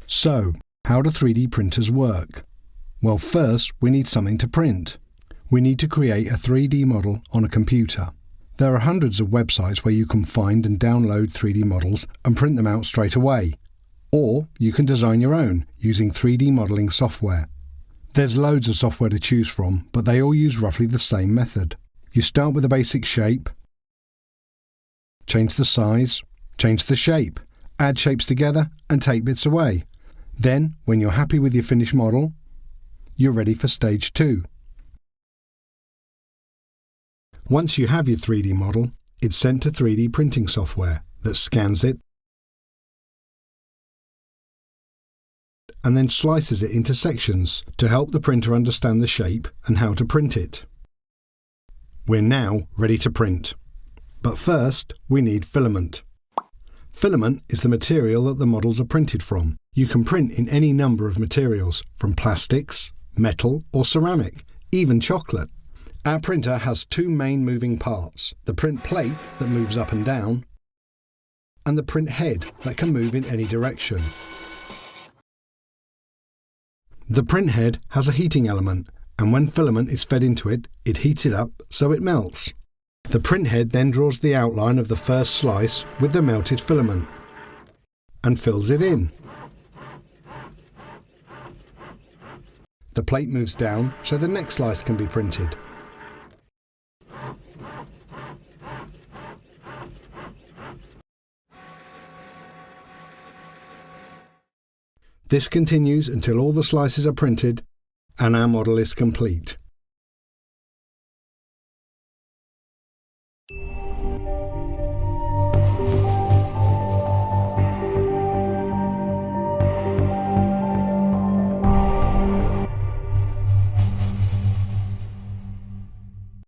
So, how do 3D printers work? Well, first we need something to print. We need to create a 3D model on a computer. There are hundreds of websites where you can find and download 3D models and print them out straight away. Or you can design your own using 3D modelling software. There's loads of software to choose from, but they all use roughly the same method. You start with a basic shape, change the size, change the shape, add shapes together and take bits away. Then, when you're happy with your finished model, you're ready for stage 2. Once you have your 3D model, it's sent to 3D printing software that scans it and then slices it into sections to help the printer understand the shape and how to print it. We're now ready to print. But first, we need filament. Filament is the material that the models are printed from. You can print in any number of materials, from plastics, metal or ceramic, even chocolate. Our printer has 2 main moving parts, the print plate that moves up and down, and the print head that can move in any direction. The print head has a heating element, and when filament is fed into it, it heats it up so it melts. The print head then draws the outline of the first slice with the melted filament and fills it in. The plate moves down so the next slice can be printed. This continues until all the slices are printed and our model is complete.